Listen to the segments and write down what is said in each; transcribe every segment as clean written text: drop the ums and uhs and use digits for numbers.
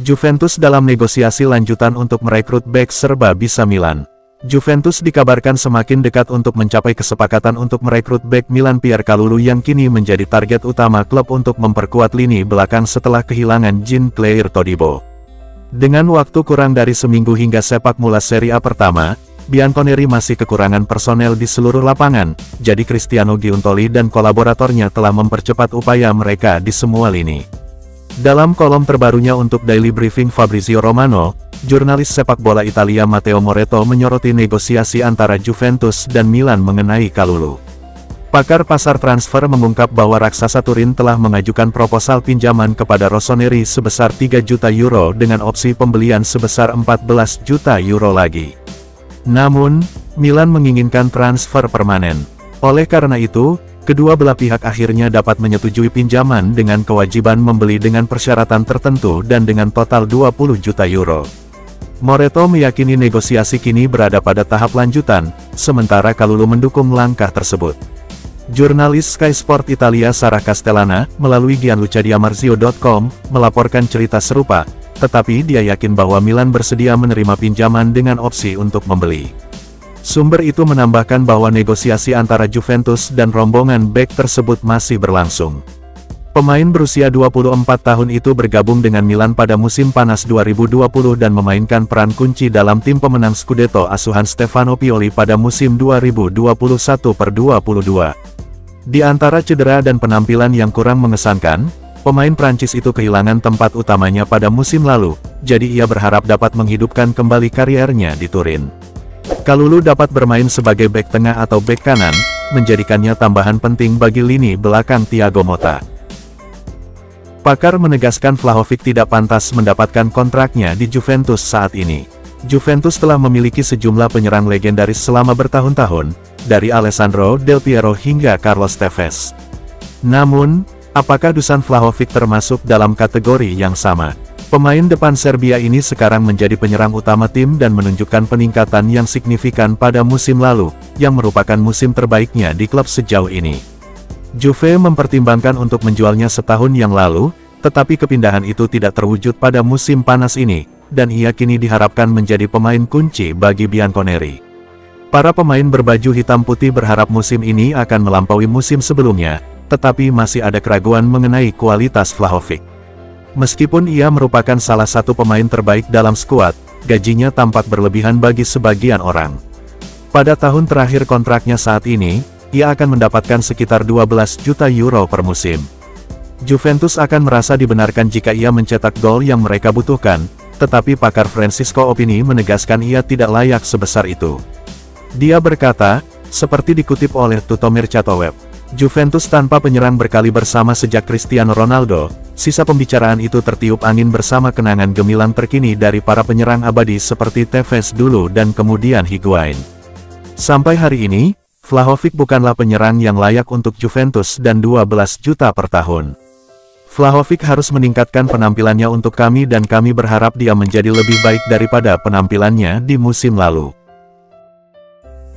Juventus dalam negosiasi lanjutan untuk merekrut bek serba bisa Milan. Juventus dikabarkan semakin dekat untuk mencapai kesepakatan untuk merekrut bek Milan Pierre Kalulu yang kini menjadi target utama klub untuk memperkuat lini belakang setelah kehilangan Jean-Claire Todibo. Dengan waktu kurang dari seminggu hingga sepak mula Serie A pertama, Bianconeri masih kekurangan personel di seluruh lapangan, jadi Cristiano Giuntoli dan kolaboratornya telah mempercepat upaya mereka di semua lini. Dalam kolom terbarunya untuk Daily Briefing Fabrizio Romano, jurnalis sepak bola Italia Matteo Moretto menyoroti negosiasi antara Juventus dan Milan mengenai Kalulu. Pakar pasar transfer mengungkap bahwa raksasa Turin telah mengajukan proposal pinjaman kepada Rossoneri sebesar 3 juta euro dengan opsi pembelian sebesar 14 juta euro lagi. Namun, Milan menginginkan transfer permanen. Oleh karena itu, kedua belah pihak akhirnya dapat menyetujui pinjaman dengan kewajiban membeli dengan persyaratan tertentu dan dengan total 20 juta euro. Moretto meyakini negosiasi kini berada pada tahap lanjutan, sementara Kalulu mendukung langkah tersebut. Jurnalis Sky Sport Italia Sarah Castellana, melalui gianlucadiamarzio.com, melaporkan cerita serupa, tetapi dia yakin bahwa Milan bersedia menerima pinjaman dengan opsi untuk membeli. Sumber itu menambahkan bahwa negosiasi antara Juventus dan rombongan bek tersebut masih berlangsung. Pemain berusia 24 tahun itu bergabung dengan Milan pada musim panas 2020 dan memainkan peran kunci dalam tim pemenang Scudetto asuhan Stefano Pioli pada musim 2021-22. Di antara cedera dan penampilan yang kurang mengesankan, pemain Prancis itu kehilangan tempat utamanya pada musim lalu, jadi ia berharap dapat menghidupkan kembali kariernya di Turin. Kalulu dapat bermain sebagai bek tengah atau bek kanan, menjadikannya tambahan penting bagi lini belakang Thiago Motta. Pakar menegaskan Vlahovic tidak pantas mendapatkan kontraknya di Juventus saat ini. Juventus telah memiliki sejumlah penyerang legendaris selama bertahun-tahun, dari Alessandro Del Piero hingga Carlos Tevez. Namun, apakah Dusan Vlahovic termasuk dalam kategori yang sama? Pemain depan Serbia ini sekarang menjadi penyerang utama tim dan menunjukkan peningkatan yang signifikan pada musim lalu, yang merupakan musim terbaiknya di klub sejauh ini. Juve mempertimbangkan untuk menjualnya setahun yang lalu, tetapi kepindahan itu tidak terwujud pada musim panas ini, dan ia kini diharapkan menjadi pemain kunci bagi Bianconeri. Para pemain berbaju hitam putih berharap musim ini akan melampaui musim sebelumnya, tetapi masih ada keraguan mengenai kualitas Vlahovic. Meskipun ia merupakan salah satu pemain terbaik dalam skuad, gajinya tampak berlebihan bagi sebagian orang. Pada tahun terakhir kontraknya saat ini, ia akan mendapatkan sekitar 12 juta euro per musim. Juventus akan merasa dibenarkan jika ia mencetak gol yang mereka butuhkan, tetapi pakar Francisco Opini menegaskan ia tidak layak sebesar itu. Dia berkata, seperti dikutip oleh Tutto Mercato Web, Juventus tanpa penyerang berkaliber sama sejak Cristiano Ronaldo, sisa pembicaraan itu tertiup angin bersama kenangan gemilang terkini dari para penyerang abadi seperti Tevez dulu dan kemudian Higuain. Sampai hari ini, Vlahovic bukanlah penyerang yang layak untuk Juventus dan 12 juta per tahun. Vlahovic harus meningkatkan penampilannya untuk kami dan kami berharap dia menjadi lebih baik daripada penampilannya di musim lalu.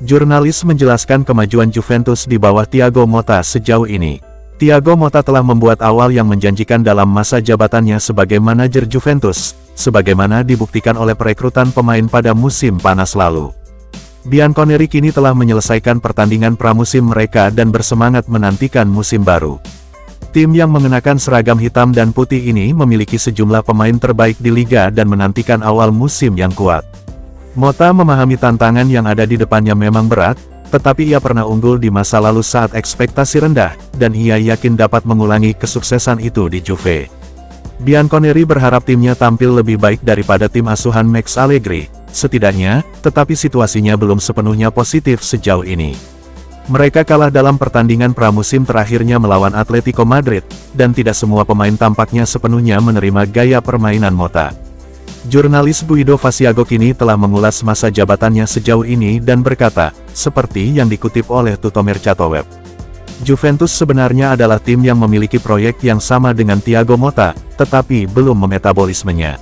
Jurnalis menjelaskan kemajuan Juventus di bawah Thiago Motta sejauh ini. Thiago Motta telah membuat awal yang menjanjikan dalam masa jabatannya sebagai manajer Juventus, sebagaimana dibuktikan oleh perekrutan pemain pada musim panas lalu. Bianconeri kini telah menyelesaikan pertandingan pramusim mereka dan bersemangat menantikan musim baru. Tim yang mengenakan seragam hitam dan putih ini memiliki sejumlah pemain terbaik di liga dan menantikan awal musim yang kuat. Motta memahami tantangan yang ada di depannya memang berat, tetapi ia pernah unggul di masa lalu saat ekspektasi rendah, dan ia yakin dapat mengulangi kesuksesan itu di Juve. Bianconeri berharap timnya tampil lebih baik daripada tim asuhan Max Allegri, setidaknya, tetapi situasinya belum sepenuhnya positif sejauh ini. Mereka kalah dalam pertandingan pramusim terakhirnya melawan Atletico Madrid, dan tidak semua pemain tampaknya sepenuhnya menerima gaya permainan Motta. Jurnalis Guido Fasiago kini telah mengulas masa jabatannya sejauh ini dan berkata, seperti yang dikutip oleh Tutto Mercato Web, Juventus sebenarnya adalah tim yang memiliki proyek yang sama dengan Thiago Motta, tetapi belum memetabolismenya.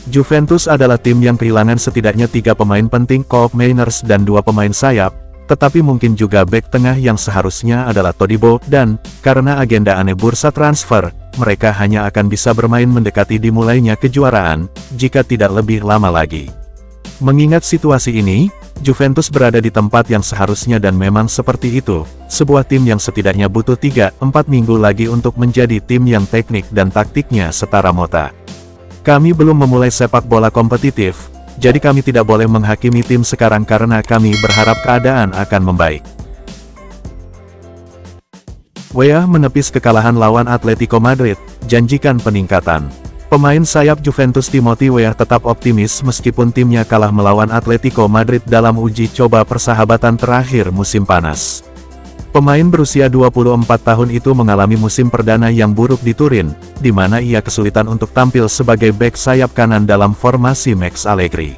Juventus adalah tim yang kehilangan setidaknya 3 pemain penting Koop Mainers dan 2 pemain sayap, tetapi mungkin juga bek tengah yang seharusnya adalah Todibo, dan, karena agenda aneh bursa transfer, mereka hanya akan bisa bermain mendekati dimulainya kejuaraan, jika tidak lebih lama lagi. Mengingat situasi ini, Juventus berada di tempat yang seharusnya dan memang seperti itu, sebuah tim yang setidaknya butuh 3-4 minggu lagi untuk menjadi tim yang teknik dan taktiknya setara Motta. Kami belum memulai sepak bola kompetitif, jadi kami tidak boleh menghakimi tim sekarang karena kami berharap keadaan akan membaik. Weah menepis kekalahan lawan Atletico Madrid, janjikan peningkatan. Pemain sayap Juventus Timothy Weah tetap optimis meskipun timnya kalah melawan Atletico Madrid dalam uji coba persahabatan terakhir musim panas. Pemain berusia 24 tahun itu mengalami musim perdana yang buruk di Turin, di mana ia kesulitan untuk tampil sebagai bek sayap kanan dalam formasi Max Allegri.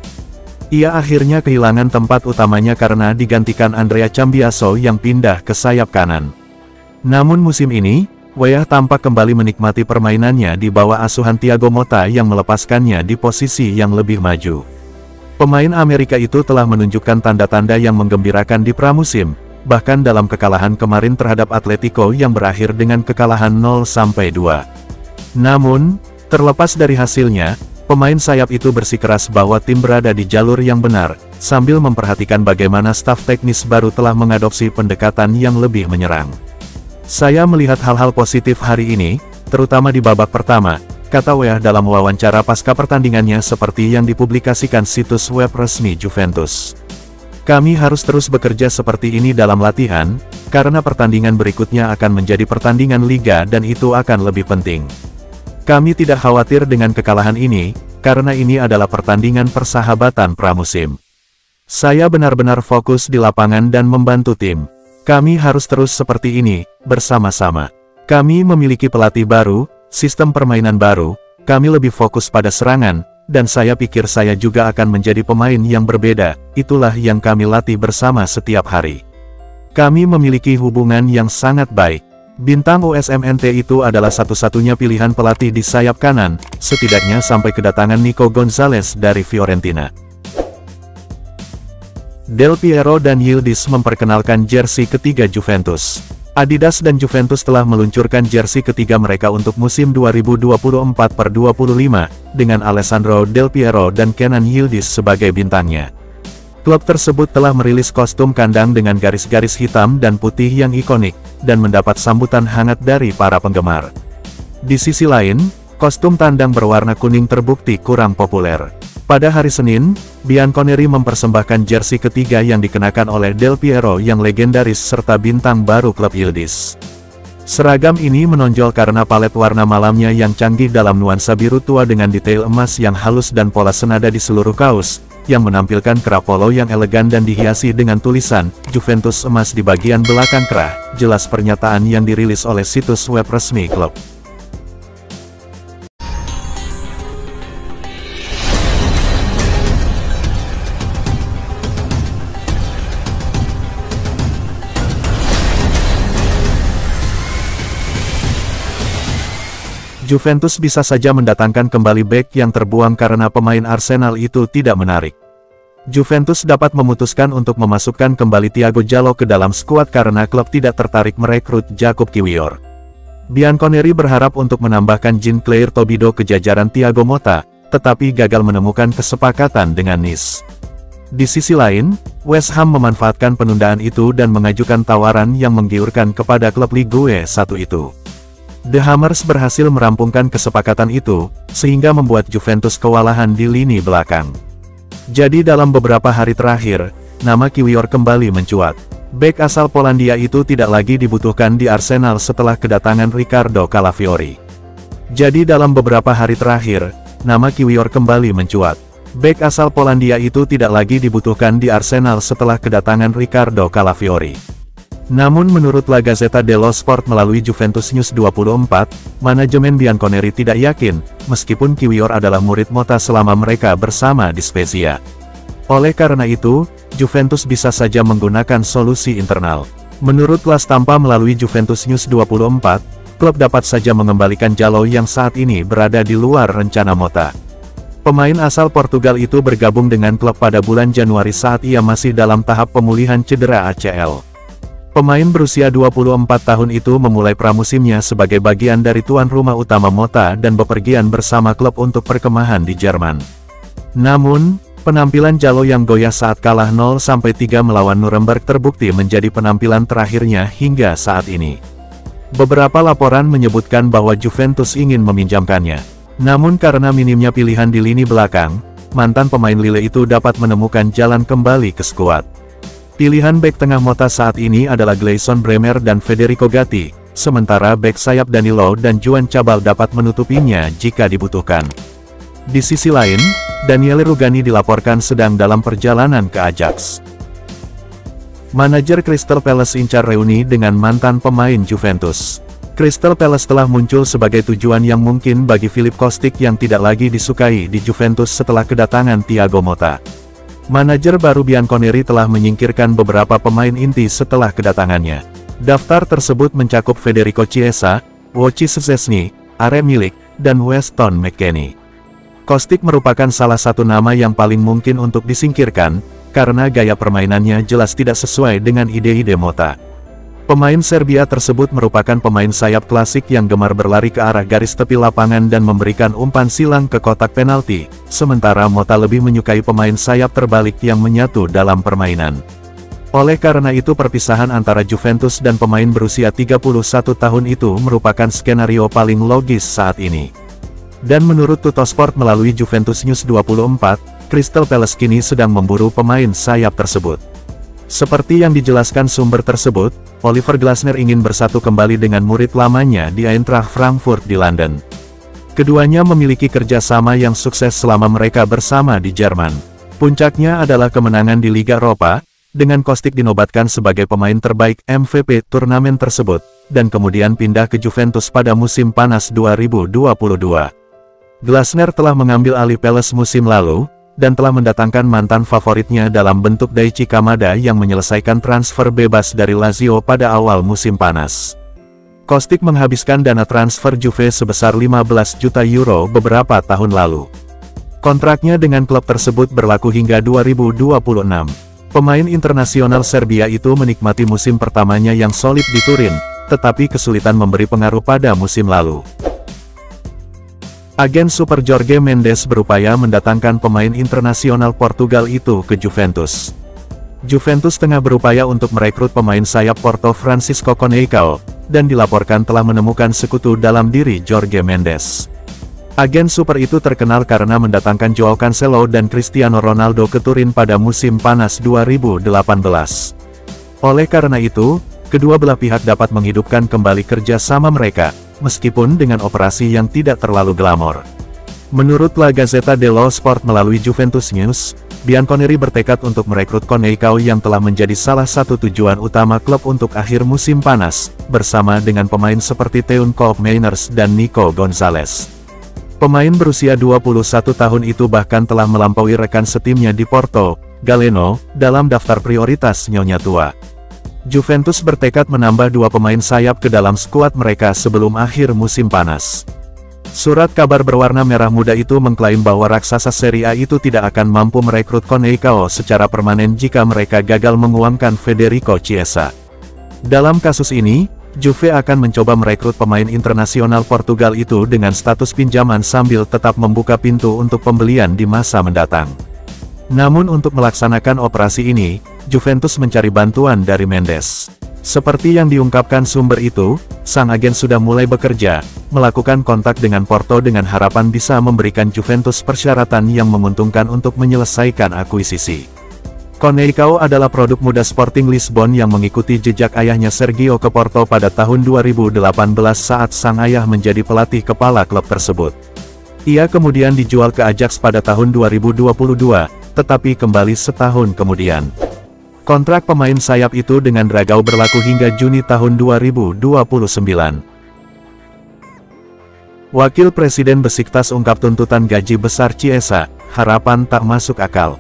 Ia akhirnya kehilangan tempat utamanya karena digantikan Andrea Cambiaso yang pindah ke sayap kanan. Namun musim ini, Weah tampak kembali menikmati permainannya di bawah asuhan Thiago Motta yang melepaskannya di posisi yang lebih maju. Pemain Amerika itu telah menunjukkan tanda-tanda yang menggembirakan di pramusim, bahkan dalam kekalahan kemarin terhadap Atletico yang berakhir dengan kekalahan 0-2. Namun, terlepas dari hasilnya, pemain sayap itu bersikeras bahwa tim berada di jalur yang benar, sambil memperhatikan bagaimana staf teknis baru telah mengadopsi pendekatan yang lebih menyerang. Saya melihat hal-hal positif hari ini, terutama di babak pertama, kata Weah dalam wawancara pasca pertandingannya seperti yang dipublikasikan situs web resmi Juventus. Kami harus terus bekerja seperti ini dalam latihan, karena pertandingan berikutnya akan menjadi pertandingan liga dan itu akan lebih penting. Kami tidak khawatir dengan kekalahan ini, karena ini adalah pertandingan persahabatan pramusim. Saya benar-benar fokus di lapangan dan membantu tim. Kami harus terus seperti ini, bersama-sama. Kami memiliki pelatih baru, sistem permainan baru, kami lebih fokus pada serangan, dan saya pikir saya juga akan menjadi pemain yang berbeda, itulah yang kami latih bersama setiap hari. Kami memiliki hubungan yang sangat baik. Bintang USMNT itu adalah satu-satunya pilihan pelatih di sayap kanan, setidaknya sampai kedatangan Nico Gonzalez dari Fiorentina. Del Piero dan Yildiz memperkenalkan jersey ketiga Juventus. Adidas dan Juventus telah meluncurkan jersey ketiga mereka untuk musim 2024-25, dengan Alessandro Del Piero dan Kenan Yildiz sebagai bintangnya. Klub tersebut telah merilis kostum kandang dengan garis-garis hitam dan putih yang ikonik, dan mendapat sambutan hangat dari para penggemar. Di sisi lain, kostum tandang berwarna kuning terbukti kurang populer. Pada hari Senin, Bianconeri mempersembahkan jersey ketiga yang dikenakan oleh Del Piero yang legendaris serta bintang baru klub Yildiz. Seragam ini menonjol karena palet warna malamnya yang canggih dalam nuansa biru tua dengan detail emas yang halus dan pola senada di seluruh kaos, yang menampilkan kerah polo yang elegan dan dihiasi dengan tulisan, Juventus emas di bagian belakang kerah, jelas pernyataan yang dirilis oleh situs web resmi klub. Juventus bisa saja mendatangkan kembali bek yang terbuang karena pemain Arsenal itu tidak menarik. Juventus dapat memutuskan untuk memasukkan kembali Thiago Jallo ke dalam skuad karena klub tidak tertarik merekrut Jakub Kiwior. Bianconeri berharap untuk menambahkan Jean-Claire Todibo ke jajaran Thiago Motta, tetapi gagal menemukan kesepakatan dengan Nice. Di sisi lain, West Ham memanfaatkan penundaan itu dan mengajukan tawaran yang menggiurkan kepada klub Ligue 1 itu. The Hammers berhasil merampungkan kesepakatan itu, sehingga membuat Juventus kewalahan di lini belakang. Jadi dalam beberapa hari terakhir, nama Kiwior kembali mencuat. Bek asal Polandia itu tidak lagi dibutuhkan di Arsenal setelah kedatangan Riccardo Calafiori. Jadi dalam beberapa hari terakhir, nama Kiwior kembali mencuat. Bek asal Polandia itu tidak lagi dibutuhkan di Arsenal setelah kedatangan Riccardo Calafiori. Namun menurut La Gazzetta dello Sport melalui Juventus News 24, manajemen Bianconeri tidak yakin, meskipun Kiwior adalah murid Motta selama mereka bersama di Spezia. Oleh karena itu, Juventus bisa saja menggunakan solusi internal. Menurut La Stampa melalui Juventus News 24, klub dapat saja mengembalikan Jallo yang saat ini berada di luar rencana Motta. Pemain asal Portugal itu bergabung dengan klub pada bulan Januari saat ia masih dalam tahap pemulihan cedera ACL. Pemain berusia 24 tahun itu memulai pramusimnya sebagai bagian dari tuan rumah utama Mota dan bepergian bersama klub untuk perkemahan di Jerman. Namun, penampilan Jallo yang goyah saat kalah 0-3 melawan Nuremberg terbukti menjadi penampilan terakhirnya hingga saat ini. Beberapa laporan menyebutkan bahwa Juventus ingin meminjamkannya. Namun karena minimnya pilihan di lini belakang, mantan pemain Lille itu dapat menemukan jalan kembali ke skuad. Pilihan bek tengah Mota saat ini adalah Gleison Bremer dan Federico Gatti, sementara bek sayap Danilo dan Juan Cabal dapat menutupinya jika dibutuhkan. Di sisi lain, Daniele Rugani dilaporkan sedang dalam perjalanan ke Ajax. Manajer Crystal Palace incar reuni dengan mantan pemain Juventus. Crystal Palace telah muncul sebagai tujuan yang mungkin bagi Philip Kostic yang tidak lagi disukai di Juventus setelah kedatangan Thiago Motta. Manajer baru Bianconeri telah menyingkirkan beberapa pemain inti setelah kedatangannya. Daftar tersebut mencakup Federico Chiesa, Wojciech Szczesny, Arem Milik, dan Weston McKennie. Kostic merupakan salah satu nama yang paling mungkin untuk disingkirkan, karena gaya permainannya jelas tidak sesuai dengan ide-ide Motta. Pemain Serbia tersebut merupakan pemain sayap klasik yang gemar berlari ke arah garis tepi lapangan dan memberikan umpan silang ke kotak penalti, sementara Motta lebih menyukai pemain sayap terbalik yang menyatu dalam permainan. Oleh karena itu perpisahan antara Juventus dan pemain berusia 31 tahun itu merupakan skenario paling logis saat ini. Dan menurut Tuttosport melalui Juventus News 24, Crystal Palace kini sedang memburu pemain sayap tersebut. Seperti yang dijelaskan sumber tersebut, Oliver Glasner ingin bersatu kembali dengan murid lamanya di Eintracht Frankfurt di London. Keduanya memiliki kerjasama yang sukses selama mereka bersama di Jerman. Puncaknya adalah kemenangan di Liga Eropa, dengan Kostic dinobatkan sebagai pemain terbaik MVP turnamen tersebut, dan kemudian pindah ke Juventus pada musim panas 2022. Glasner telah mengambil alih Palace musim lalu, dan telah mendatangkan mantan favoritnya dalam bentuk Daichi Kamada yang menyelesaikan transfer bebas dari Lazio pada awal musim panas. Kostic menghabiskan dana transfer Juve sebesar 15 juta euro beberapa tahun lalu. Kontraknya dengan klub tersebut berlaku hingga 2026. Pemain internasional Serbia itu menikmati musim pertamanya yang solid di Turin, tetapi kesulitan memberi pengaruh pada musim lalu. Agen super Jorge Mendes berupaya mendatangkan pemain internasional Portugal itu ke Juventus. Juventus tengah berupaya untuk merekrut pemain sayap Porto Francisco Coneição, dan dilaporkan telah menemukan sekutu dalam diri Jorge Mendes. Agen super itu terkenal karena mendatangkan Joao Cancelo dan Cristiano Ronaldo ke Turin pada musim panas 2018. Oleh karena itu, kedua belah pihak dapat menghidupkan kembali kerja sama mereka, meskipun dengan operasi yang tidak terlalu glamor. Menurut La Gazzetta dello Sport melalui Juventus News, Bianconeri bertekad untuk merekrut Coneição yang telah menjadi salah satu tujuan utama klub untuk akhir musim panas, bersama dengan pemain seperti Teun Koopmeiners dan Nico Gonzalez. Pemain berusia 21 tahun itu bahkan telah melampaui rekan setimnya di Porto, Galeno, dalam daftar prioritas nyonya tua. Juventus bertekad menambah dua pemain sayap ke dalam skuad mereka sebelum akhir musim panas. Surat kabar berwarna merah muda itu mengklaim bahwa raksasa Serie A itu tidak akan mampu merekrut Coneição secara permanen jika mereka gagal menguangkan Federico Chiesa. Dalam kasus ini, Juve akan mencoba merekrut pemain internasional Portugal itu dengan status pinjaman sambil tetap membuka pintu untuk pembelian di masa mendatang. Namun untuk melaksanakan operasi ini, Juventus mencari bantuan dari Mendes. Seperti yang diungkapkan sumber itu, sang agen sudah mulai bekerja, melakukan kontak dengan Porto dengan harapan bisa memberikan Juventus persyaratan yang menguntungkan untuk menyelesaikan akuisisi. Coneição adalah produk muda Sporting Lisbon yang mengikuti jejak ayahnya Sergio ke Porto pada tahun 2018 saat sang ayah menjadi pelatih kepala klub tersebut. Ia kemudian dijual ke Ajax pada tahun 2022, tetapi kembali setahun kemudian. Kontrak pemain sayap itu dengan Dragao berlaku hingga Juni tahun 2029. Wakil Presiden Besiktas ungkap tuntutan gaji besar Chiesa, harapan tak masuk akal.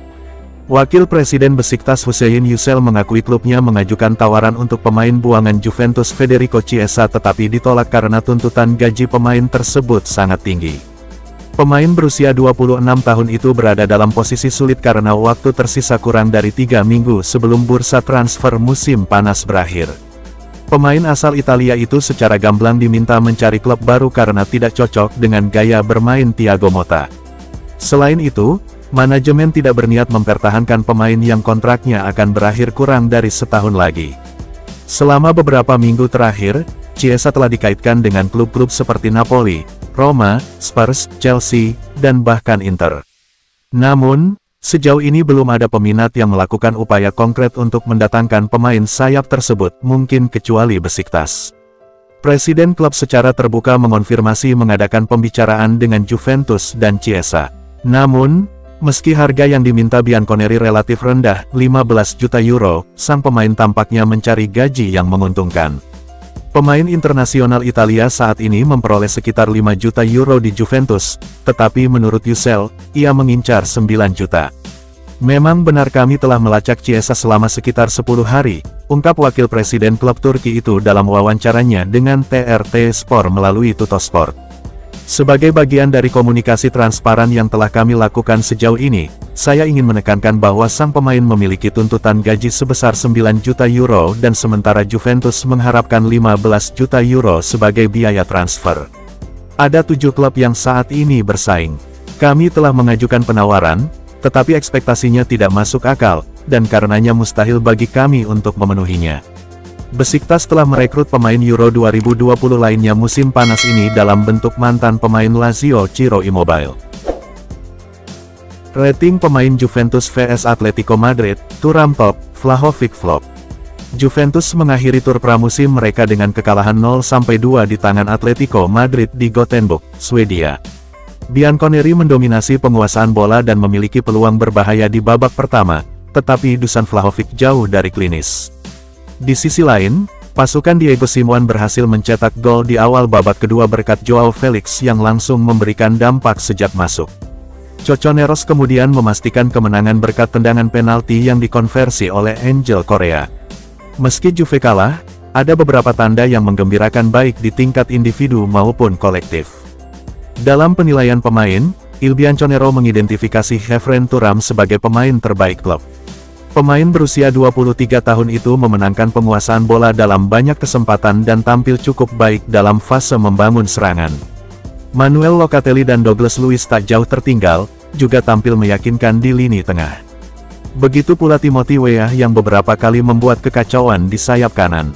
Wakil Presiden Besiktas Hussein Yücel mengakui klubnya mengajukan tawaran untuk pemain buangan Juventus Federico Chiesa tetapi ditolak karena tuntutan gaji pemain tersebut sangat tinggi. Pemain berusia 26 tahun itu berada dalam posisi sulit karena waktu tersisa kurang dari 3 minggu sebelum bursa transfer musim panas berakhir. Pemain asal Italia itu secara gamblang diminta mencari klub baru karena tidak cocok dengan gaya bermain Thiago Motta. Selain itu, manajemen tidak berniat mempertahankan pemain yang kontraknya akan berakhir kurang dari setahun lagi. Selama beberapa minggu terakhir, Chiesa telah dikaitkan dengan klub-klub seperti Napoli, Roma, Spurs, Chelsea, dan bahkan Inter. Namun, sejauh ini belum ada peminat yang melakukan upaya konkret untuk mendatangkan pemain sayap tersebut, mungkin kecuali Besiktas. Presiden klub secara terbuka mengonfirmasi mengadakan pembicaraan dengan Juventus dan Chiesa. Namun, meski harga yang diminta Bianconeri relatif rendah, 15 juta euro, sang pemain tampaknya mencari gaji yang menguntungkan. Pemain internasional Italia saat ini memperoleh sekitar 5 juta euro di Juventus, tetapi menurut Yusel, ia mengincar 9 juta. Memang benar kami telah melacak Chiesa selama sekitar 10 hari, ungkap wakil presiden klub Turki itu dalam wawancaranya dengan TRT Sport melalui Tuttosport. Sebagai bagian dari komunikasi transparan yang telah kami lakukan sejauh ini, saya ingin menekankan bahwa sang pemain memiliki tuntutan gaji sebesar 9 juta euro dan sementara Juventus mengharapkan 15 juta euro sebagai biaya transfer. Ada 7 klub yang saat ini bersaing. Kami telah mengajukan penawaran, tetapi ekspektasinya tidak masuk akal, dan karenanya mustahil bagi kami untuk memenuhinya. Besiktas telah merekrut pemain Euro 2020 lainnya musim panas ini dalam bentuk mantan pemain Lazio Ciro Immobile. Rating pemain Juventus vs Atletico Madrid, Thuram top, Vlahovic flop. Juventus mengakhiri tur pramusim mereka dengan kekalahan 0-2 di tangan Atletico Madrid di Gothenburg, Swedia. Bianconeri mendominasi penguasaan bola dan memiliki peluang berbahaya di babak pertama, tetapi Dusan Vlahovic jauh dari klinis. Di sisi lain, pasukan Diego Simeone berhasil mencetak gol di awal babak kedua berkat Joao Felix yang langsung memberikan dampak sejak masuk. Coconeros kemudian memastikan kemenangan berkat tendangan penalti yang dikonversi oleh Angel Correa. Meski Juve kalah, ada beberapa tanda yang menggembirakan baik di tingkat individu maupun kolektif. Dalam penilaian pemain, Il Bianconero mengidentifikasi Khéphren Thuram sebagai pemain terbaik klub. Pemain berusia 23 tahun itu memenangkan penguasaan bola dalam banyak kesempatan dan tampil cukup baik dalam fase membangun serangan. Manuel Locatelli dan Douglas Luiz tak jauh tertinggal, juga tampil meyakinkan di lini tengah. Begitu pula Timothy Weah yang beberapa kali membuat kekacauan di sayap kanan.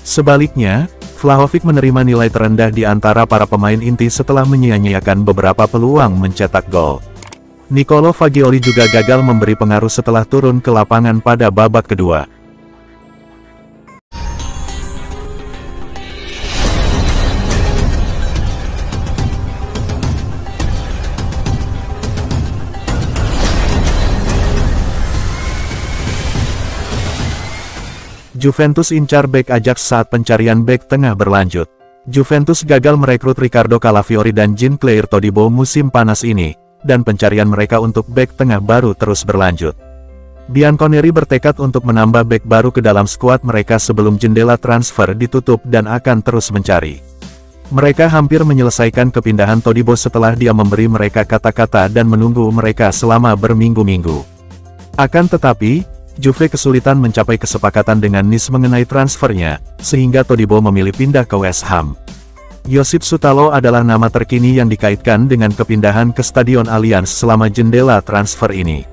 Sebaliknya, Vlahovic menerima nilai terendah di antara para pemain inti setelah menyia-nyiakan beberapa peluang mencetak gol. Nicolo Fagioli juga gagal memberi pengaruh setelah turun ke lapangan pada babak kedua. Juventus incar bek Ajax saat pencarian bek tengah berlanjut. Juventus gagal merekrut Riccardo Calafiori dan Jean-Claire Todibo musim panas ini, dan pencarian mereka untuk bek tengah baru terus berlanjut. Bianconeri bertekad untuk menambah bek baru ke dalam skuad mereka sebelum jendela transfer ditutup dan akan terus mencari. Mereka hampir menyelesaikan kepindahan Todibo setelah dia memberi mereka kata-kata dan menunggu mereka selama berminggu-minggu. Akan tetapi, Juve kesulitan mencapai kesepakatan dengan Nice mengenai transfernya, sehingga Todibo memilih pindah ke West Ham. Josip Sutalo adalah nama terkini yang dikaitkan dengan kepindahan ke Stadion Allianz selama jendela transfer ini.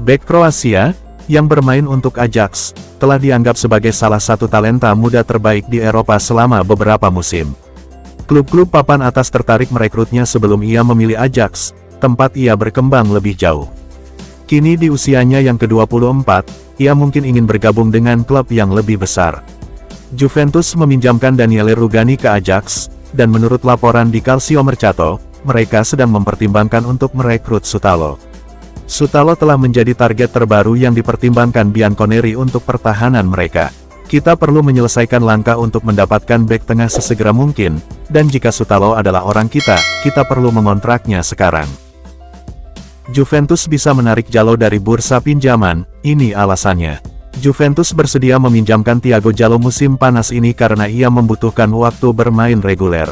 Bek Kroasia, yang bermain untuk Ajax, telah dianggap sebagai salah satu talenta muda terbaik di Eropa selama beberapa musim. Klub-klub papan atas tertarik merekrutnya sebelum ia memilih Ajax, tempat ia berkembang lebih jauh. Kini di usianya yang ke-24, ia mungkin ingin bergabung dengan klub yang lebih besar. Juventus meminjamkan Daniele Rugani ke Ajax, dan menurut laporan di Calcio Mercato, mereka sedang mempertimbangkan untuk merekrut Sutalo. Sutalo telah menjadi target terbaru yang dipertimbangkan Bianconeri untuk pertahanan mereka. Kita perlu menyelesaikan langkah untuk mendapatkan bek tengah sesegera mungkin, dan jika Sutalo adalah orang kita perlu mengontraknya sekarang. Juventus bisa menarik Jallo dari bursa pinjaman, ini alasannya. Juventus bersedia meminjamkan Thiago Jallo musim panas ini karena ia membutuhkan waktu bermain reguler.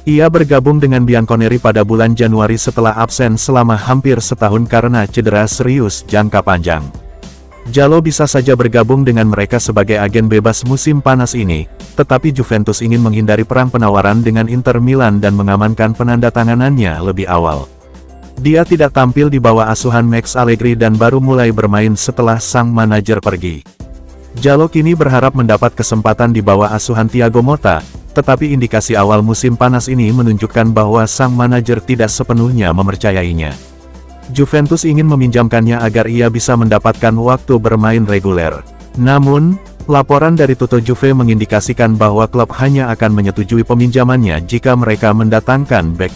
Ia bergabung dengan Bianconeri pada bulan Januari setelah absen selama hampir setahun karena cedera serius jangka panjang. Jalou bisa saja bergabung dengan mereka sebagai agen bebas musim panas ini, tetapi Juventus ingin menghindari perang penawaran dengan Inter Milan dan mengamankan penandatanganannya lebih awal. Dia tidak tampil di bawah asuhan Max Allegri dan baru mulai bermain setelah sang manajer pergi. Jalou kini berharap mendapat kesempatan di bawah asuhan Thiago Motta, tetapi indikasi awal musim panas ini menunjukkan bahwa sang manajer tidak sepenuhnya mempercayainya. Juventus ingin meminjamkannya agar ia bisa mendapatkan waktu bermain reguler. Namun, laporan dari Tutto Juve mengindikasikan bahwa klub hanya akan menyetujui peminjamannya jika mereka mendatangkan bek